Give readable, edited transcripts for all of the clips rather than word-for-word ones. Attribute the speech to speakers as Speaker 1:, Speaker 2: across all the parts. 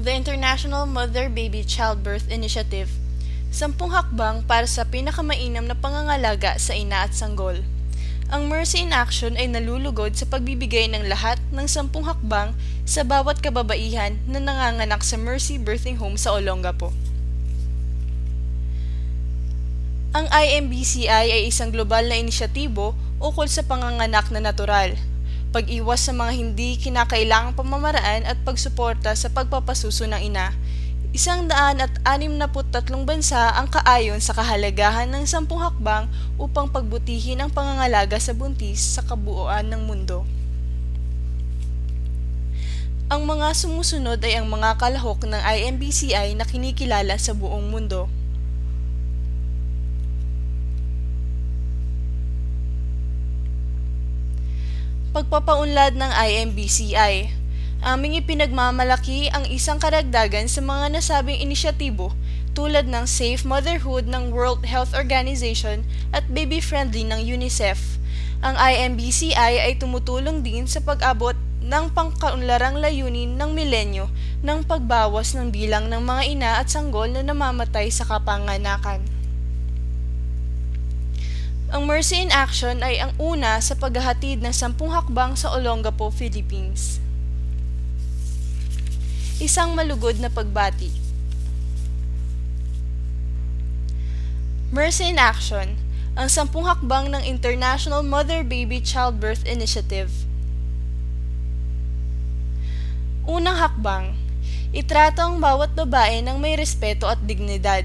Speaker 1: the International Mother-Baby Childbirth Initiative, 10 hakbang para sa pinakamainam na pangangalaga sa ina at sanggol. Ang Mercy in Action ay nalulugod sa pagbibigay ng lahat ng 10 hakbang sa bawat kababaihan na nanganganak sa Mercy Birthing Home sa Olongapo. Ang IMBCI ay isang global na inisyatibo ukol sa panganganak na natural, pag-iwas sa mga hindi kinakailangang pamamaraan at pagsuporta sa pagpapasuso ng ina. 163 bansa ang kaayon sa kahalagahan ng 10 hakbang upang pagbutihin ang pangangalaga sa buntis sa kabuuan ng mundo. Ang mga sumusunod ay ang mga kalahok ng IMBCI na kinikilala sa buong mundo. Pagpapaunlad ng IMBCI. Aming ipinagmamalaki ang isang karagdagan sa mga nasabing inisyatibo tulad ng Safe Motherhood ng World Health Organization at Baby Friendly ng UNICEF. Ang IMBCI ay tumutulong din sa pag-abot ng pangkaunlarang layunin ng milenyo ng pagbawas ng bilang ng mga ina at sanggol na namamatay sa kapanganakan. Ang Mercy in Action ay ang una sa paghahatid ng 10 hakbang sa Olongapo, Philippines. Isang malugod na pagbati. Mercy in Action, ang 10 hakbang ng International Mother-Baby Childbirth Initiative. Unang hakbang, itrato ang bawat babae ng may respeto at dignidad.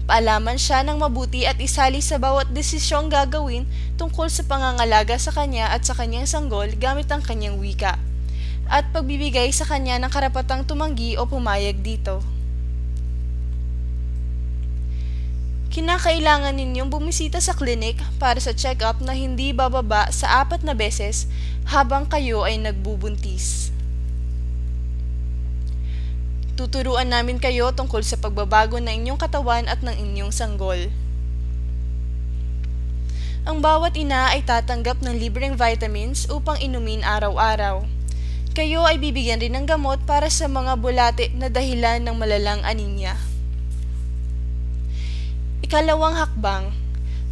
Speaker 1: Paalaman siya ng mabuti at isali sa bawat desisyong gagawin tungkol sa pangangalaga sa kanya at sa kanyang sanggol gamit ang kanyang wika, at pagbibigay sa kanya ng karapatang tumanggi o pumayag dito. Kinakailangan ninyong bumisita sa klinik para sa check-up na hindi bababa sa 4 na beses habang kayo ay nagbubuntis. Tuturuan namin kayo tungkol sa pagbabago ng inyong katawan at ng inyong sanggol. Ang bawat ina ay tatanggap ng libreng vitamins upang inumin araw-araw. Kayo ay bibigyan rin ng gamot para sa mga bulate na dahilan ng malalang anemia. Ikalawang hakbang,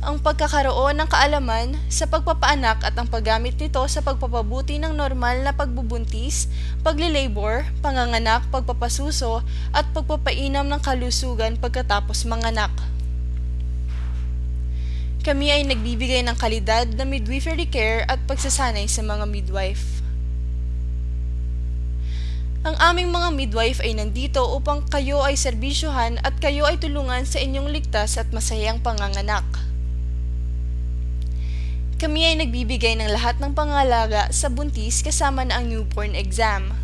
Speaker 1: ang pagkakaroon ng kaalaman sa pagpapaanak at ang paggamit nito sa pagpapabuti ng normal na pagbubuntis, paglilabor, panganganak, pagpapasuso, at pagpapainam ng kalusugan pagkatapos manganak. Kami ay nagbibigay ng kalidad na midwifery care at pagsasanay sa mga midwife. Ang aming mga midwife ay nandito upang kayo ay serbisyuhan at kayo ay tulungan sa inyong ligtas at masayang panganganak. Kami ay nagbibigay ng lahat ng pangalaga sa buntis kasama na ang newborn exam.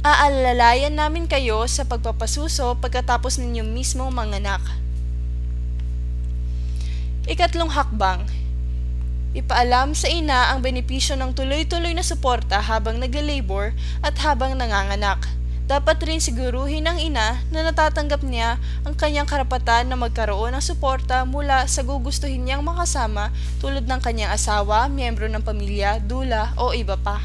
Speaker 1: Aalalayan namin kayo sa pagpapasuso pagkatapos ninyong mismong manganak. Ikatlong hakbang, ipaalam sa ina ang benepisyo ng tuloy-tuloy na suporta habang nagle-labor at habang nanganganak. Dapat rin siguruhin ng ina na natatanggap niya ang kanyang karapatan na magkaroon ng suporta mula sa gugustuhin niyang makasama tulad ng kanyang asawa, miyembro ng pamilya, dula o iba pa.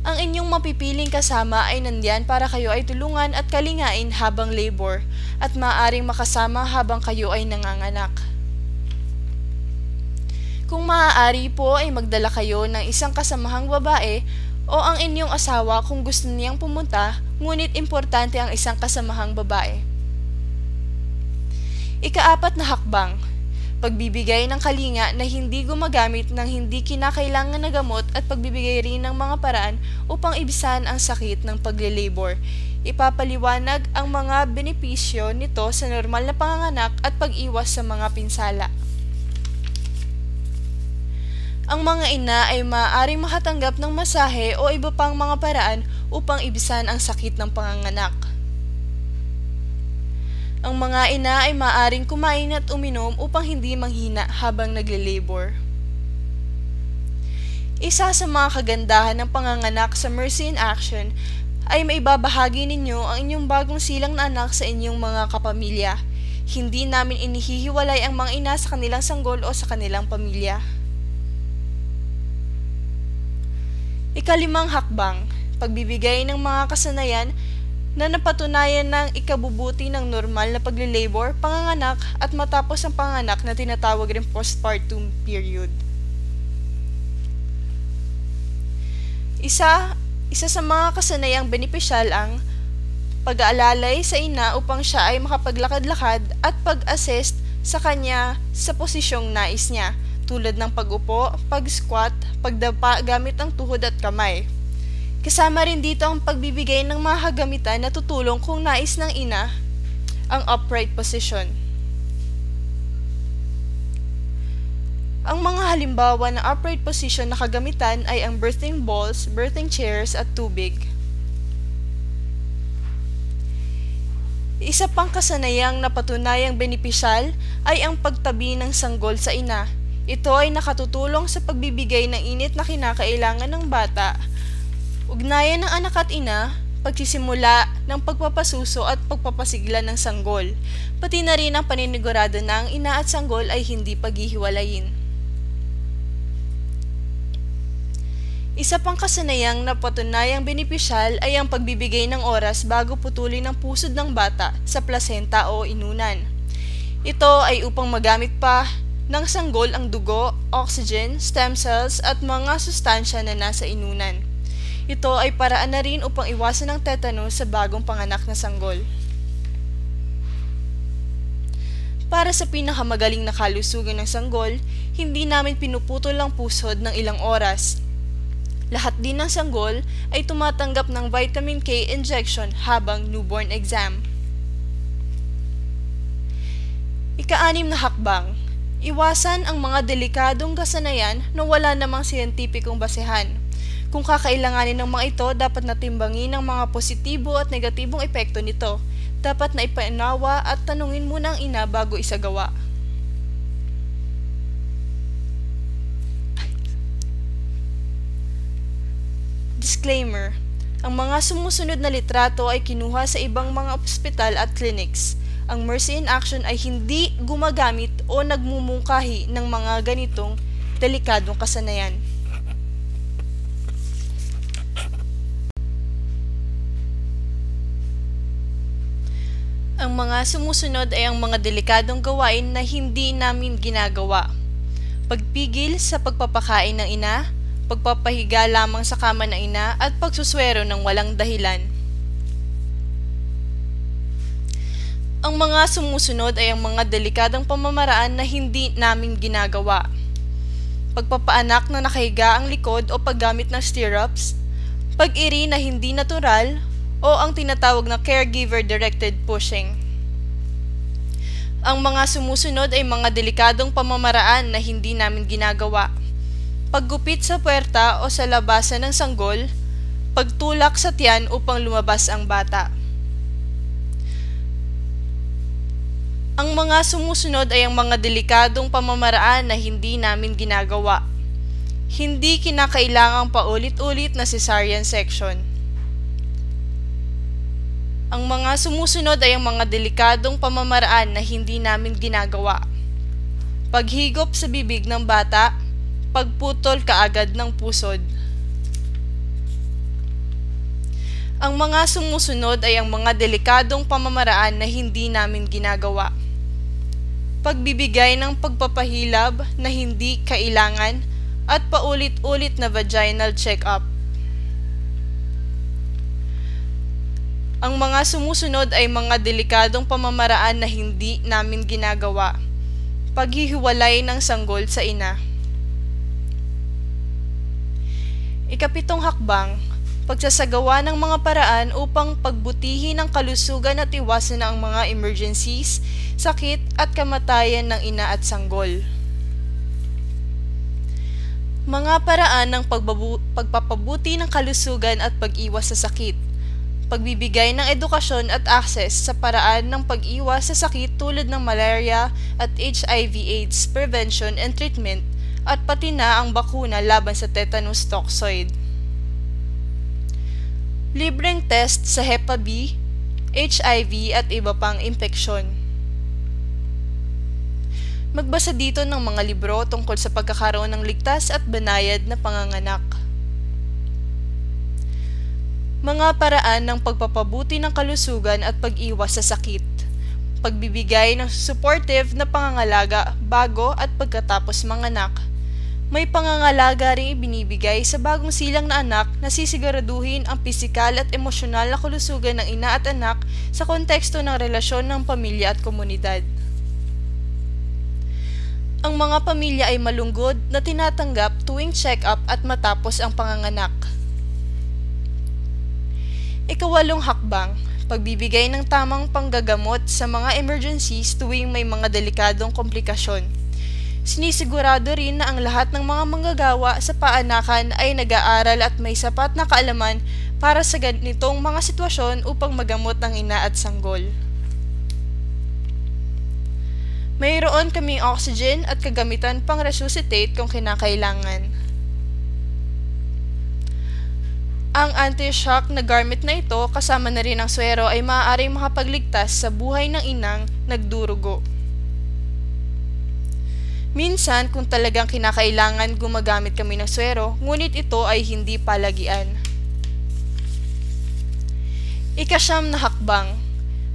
Speaker 1: Ang inyong mapipiling kasama ay nandiyan para kayo ay tulungan at kalingain habang labor at maaaring makasama habang kayo ay nanganganak. Kung maaari po ay magdala kayo ng isang kasamahang babae o ang inyong asawa kung gusto niyang pumunta, ngunit importante ang isang kasamahang babae. Ika-4 na hakbang, pagbibigay ng kalinga na hindi gumagamit ng hindi kinakailangan na gamot at pagbibigay rin ng mga paraan upang ibisan ang sakit ng pagle-labor. Ipapaliwanag ang mga benepisyo nito sa normal na panganganak at pag-iwas sa mga pinsala. Ang mga ina ay maaaring makatanggap ng masahe o iba pang mga paraan upang ibisan ang sakit ng panganganak. Ang mga ina ay maaaring kumain at uminom upang hindi manghina habang nagle-labor. Isa sa mga kagandahan ng panganganak sa Mercy in Action ay maibabahagi ninyo ang inyong bagong silang na anak sa inyong mga kapamilya. Hindi namin inihihiwalay ang mga ina sa kanilang sanggol o sa kanilang pamilya. Ikalimang hakbang, pagbibigay ng mga kasanayan na napatunayan ng ikabubuti ng normal na paglilabor, panganganak at matapos ang panganak na tinatawag rin postpartum period. Isa sa mga kasanayang benepisyal ang pag-aalalay sa ina upang siya ay makapaglakad-lakad at pag-assist sa kanya sa posisyong nais niya, tulad ng pag-upo, pag-squat, pagdapa gamit ang tuhod at kamay. Kasama rin dito ang pagbibigay ng mga kagamitan na tutulong kung nais ng ina ang upright position. Ang mga halimbawa ng upright position na kagamitan ay ang birthing balls, birthing chairs at tubig. Isa pang kasanayang napatunayang benepisyal ay ang pagtabi ng sanggol sa ina. Ito ay nakatutulong sa pagbibigay ng init na kinakailangan ng bata, ugnayan ng anak at ina, pagsisimula ng pagpapasuso at pagpapasigla ng sanggol, pati na rin ang paninigurado na ang ina at sanggol ay hindi paghihiwalayin. Isa pang kasanayang napatunayang benepisyal ay ang pagbibigay ng oras bago putulin ang pusod ng bata sa placenta o inunan. Ito ay upang magamit pa ng sanggol ang dugo, oxygen, stem cells at mga sustansya na nasa inunan. Ito ay paraan na rin upang iwasan ang tetanus sa bagong panganak na sanggol. Para sa pinakamagaling na kalusugan ng sanggol, hindi namin pinuputol ang pusod ng ilang oras. Lahat din ng sanggol ay tumatanggap ng vitamin K injection habang newborn exam. Ika-6 na hakbang, iwasan ang mga delikadong kasanayan na wala namang siyentipikong basehan. Kung kakailanganin ng mga ito, dapat natimbangin ang mga positibo at negatibong epekto nito. Dapat na ipanawa at tanungin muna ang ina bago isagawa. Disclaimer: ang mga sumusunod na litrato ay kinuha sa ibang mga ospital at clinics. Ang Mercy in Action ay hindi gumagamit o nagmumungkahi ng mga ganitong delikadong kasanayan. Ang mga sumusunod ay ang mga delikadong gawain na hindi namin ginagawa. Pagpigil sa pagpapakain ng ina, pagpapahiga lamang sa kama ng ina at pagsuswero ng walang dahilan. Ang mga sumusunod ay ang mga delikadong pamamaraan na hindi namin ginagawa. Pagpapaanak na nakahiga ang likod o paggamit ng stirrups, pag-iri na hindi natural, o ang tinatawag na caregiver-directed pushing. Ang mga sumusunod ay mga delikadong pamamaraan na hindi namin ginagawa. Paggupit sa puwerta o sa labasan ng sanggol, pagtulak sa tiyan upang lumabas ang bata. Ang mga sumusunod ay ang mga delikadong pamamaraan na hindi namin ginagawa. Hindi kinakailangang paulit-ulit na cesarean section. Ang mga sumusunod ay ang mga delikadong pamamaraan na hindi namin ginagawa. Paghigop sa bibig ng bata, pagputol kaagad ng pusod. Ang mga sumusunod ay ang mga delikadong pamamaraan na hindi namin ginagawa. Pagbibigay ng pagpapahilab na hindi kailangan at paulit-ulit na vaginal check-up. Ang mga sumusunod ay mga delikadong pamamaraan na hindi namin ginagawa. Paghihiwalay ng sanggol sa ina. Ika-7 hakbang, pagsasagawa ng mga paraan upang pagbutihin ang kalusugan at iwasan ang mga emergencies, sakit at kamatayan ng ina at sanggol. Mga paraan ng pagpapabuti ng kalusugan at pag-iwas sa sakit. Pagbibigay ng edukasyon at access sa paraan ng pag-iwas sa sakit tulad ng malaria at HIV/AIDS prevention and treatment, at pati na ang bakuna laban sa tetanus toxoid. Libreng test sa Hepa B, HIV at iba pang impeksyon. Magbasa dito ng mga libro tungkol sa pagkakaroon ng ligtas at banayad na panganganak. Mga paraan ng pagpapabuti ng kalusugan at pag-iwas sa sakit. Pagbibigay ng supportive na pangangalaga bago at pagkatapos manganak. May pangangalaga ring ibinibigay sa bagong silang na anak na sisiguraduhin ang pisikal at emosyonal na kalusugan ng ina at anak sa konteksto ng relasyon ng pamilya at komunidad. Ang mga pamilya ay malunggod na tinatanggap tuwing check-up at matapos ang panganganak. Ikawalong hakbang, pagbibigay ng tamang panggagamot sa mga emergencies tuwing may mga delikadong komplikasyon. Sinisigurado rin na ang lahat ng mga manggagawa sa paanakan ay nag-aaral at may sapat na kaalaman para sa ganitong mga sitwasyon upang magamot ang ina at sanggol. Mayroon kaming oxygen at kagamitan pang resuscitate kung kinakailangan. Ang anti-shock na gamit na ito kasama na rin ang swero ay maaaring makapagligtas sa buhay ng inang nagdurugo. Minsan kung talagang kinakailangan gumagamit kami ng swero, ngunit ito ay hindi palagian. Ikasyam na hakbang,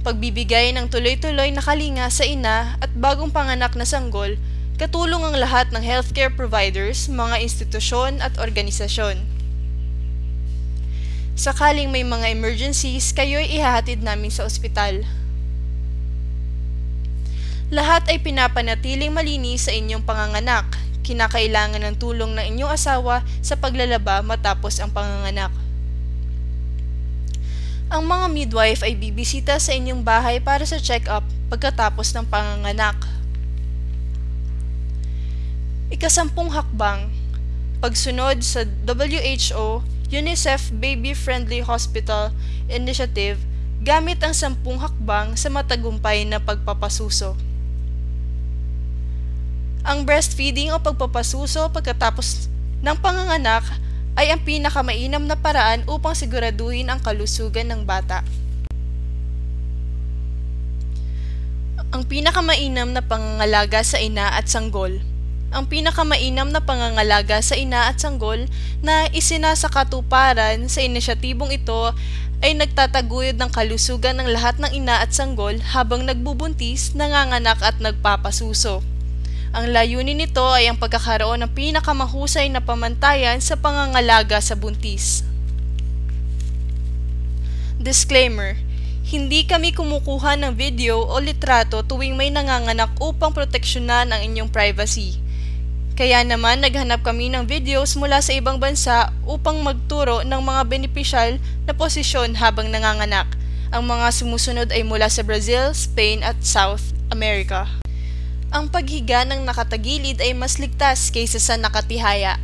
Speaker 1: pagbibigay ng tuloy-tuloy na kalinga sa ina at bagong panganak na sanggol, katulong ang lahat ng healthcare providers, mga institusyon at organisasyon. Sakaling may mga emergencies, kayo'y ihahatid namin sa ospital. Lahat ay pinapanatiling malinis sa inyong panganganak. Kinakailangan ng tulong ng inyong asawa sa paglalaba matapos ang panganganak. Ang mga midwife ay bibisita sa inyong bahay para sa check-up pagkatapos ng panganganak. Ikasampung hakbang, pagsunod sa WHO, UNICEF Baby Friendly Hospital Initiative gamit ang 10 hakbang sa matagumpay na pagpapasuso. Ang breastfeeding o pagpapasuso pagkatapos ng panganganak ay ang pinakamainam na paraan upang siguraduhin ang kalusugan ng bata. Ang pinakamainam na pangangalaga sa ina at sanggol. Ang pinakamainam na pangangalaga sa ina at sanggol na isinasakatuparan sa inisyatibong ito ay nagtataguyod ng kalusugan ng lahat ng ina at sanggol habang nagbubuntis, nanganganak at nagpapasuso. Ang layunin nito ay ang pagkakaroon ng pinakamahusay na pamantayan sa pangangalaga sa buntis. Disclaimer: hindi kami kumukuha ng video o litrato tuwing may nanganganak upang proteksyonan ang inyong privacy. Kaya naman naghanap kami ng videos mula sa ibang bansa upang magturo ng mga benepisyal na posisyon habang nanganganak. Ang mga sumusunod ay mula sa Brazil, Spain at South America. Ang paghiga ng nakatagilid ay mas ligtas kaysa sa nakatihaya.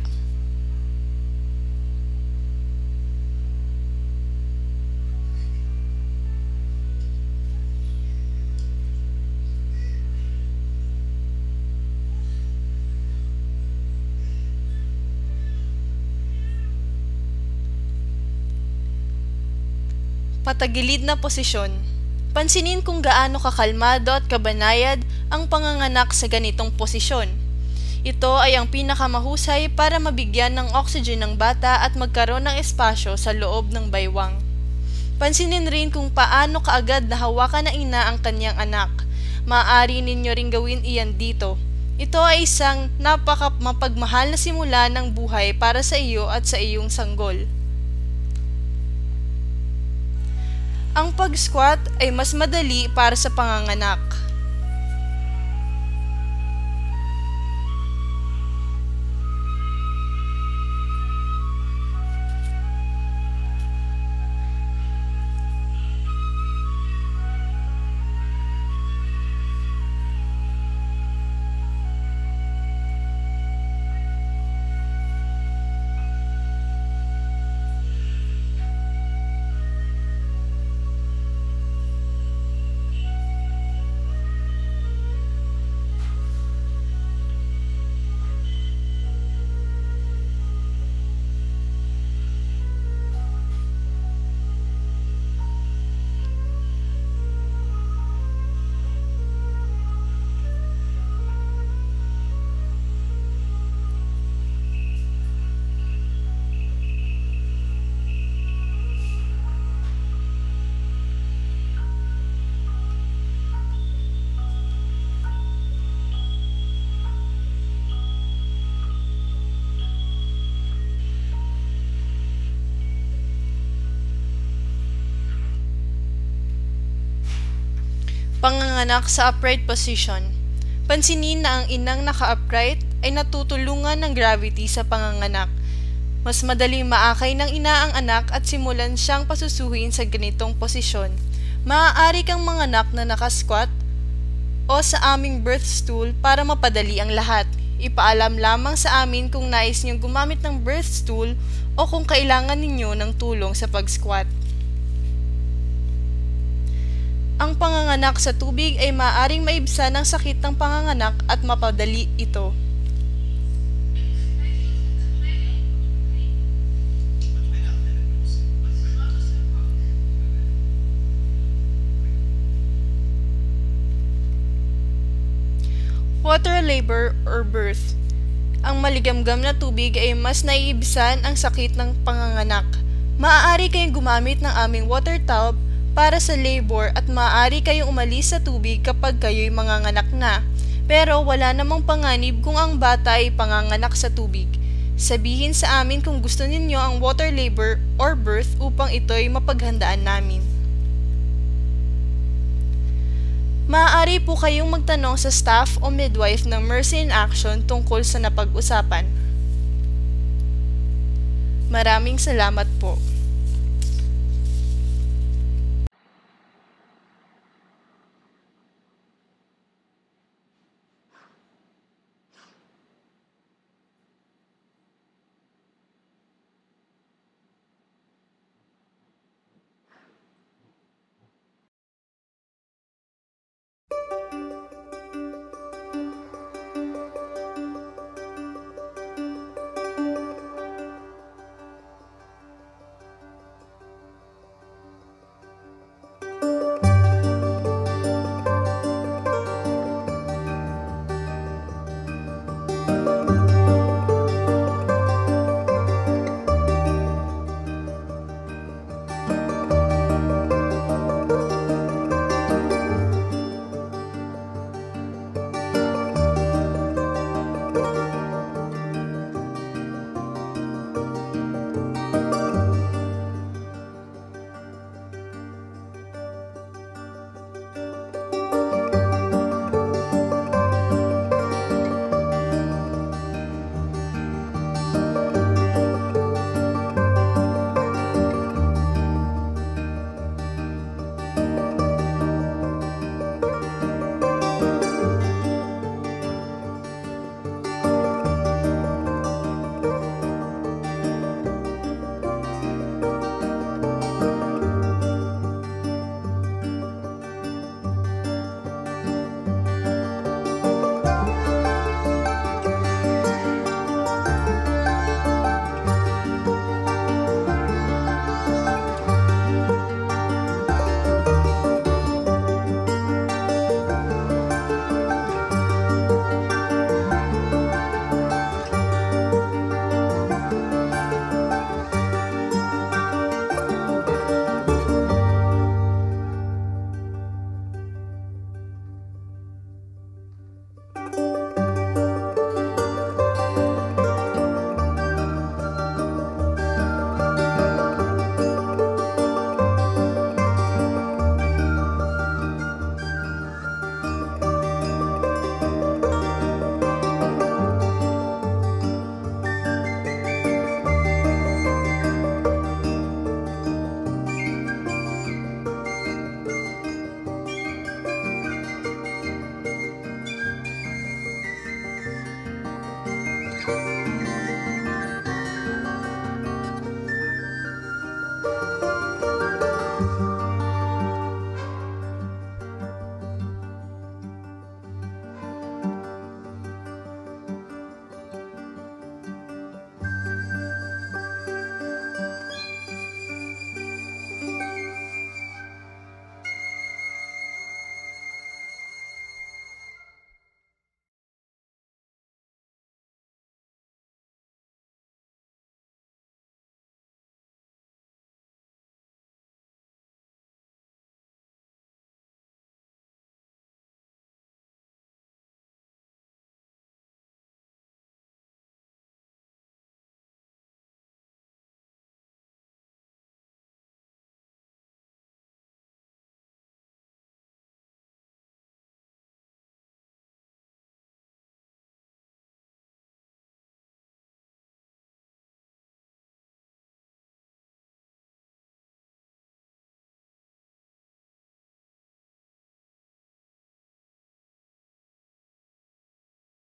Speaker 1: Patagilid na posisyon. Pansinin kung gaano kakalmado at kabanayad ang panganganak sa ganitong posisyon. Ito ay ang pinakamahusay para mabigyan ng oxygen ng bata at magkaroon ng espasyo sa loob ng baywang. Pansinin rin kung paano kaagad nahawakan ng ina ang kanyang anak. Maaari ninyo ring gawin iyan dito. Ito ay isang mapagmahal na simula ng buhay para sa iyo at sa iyong sanggol. Ang pag-squat ay mas madali para sa panganganak. Panganganak sa upright position. Pansinin na ang inang naka-upright ay natutulungan ng gravity sa panganganak. Mas madaling maakay ng ina ang anak at simulan siyang pasusuhin sa ganitong posisyon. Maaari kang manganak na nakasquat o sa aming birth stool para mapadali ang lahat. Ipaalam lamang sa amin kung nais niyong gumamit ng birth stool o kung kailangan ninyo ng tulong sa pag-squat. Ang panganganak sa tubig ay maaaring maibsan ng sakit ng panganganak at mapadali ito. Water labor or birth. Ang maligamgam na tubig ay mas naiibsan ang sakit ng panganganak. Maaari kayong gumamit ng aming water tub para sa labor at maaari kayong umalis sa tubig kapag kayo'y manganganak na. Pero wala namang panganib kung ang bata ay panganganak sa tubig. Sabihin sa amin kung gusto ninyo ang water labor or birth upang ito'y mapaghandaan namin. Maaari po kayong magtanong sa staff o midwife ng Mercy in Action tungkol sa napag-usapan. Maraming salamat po.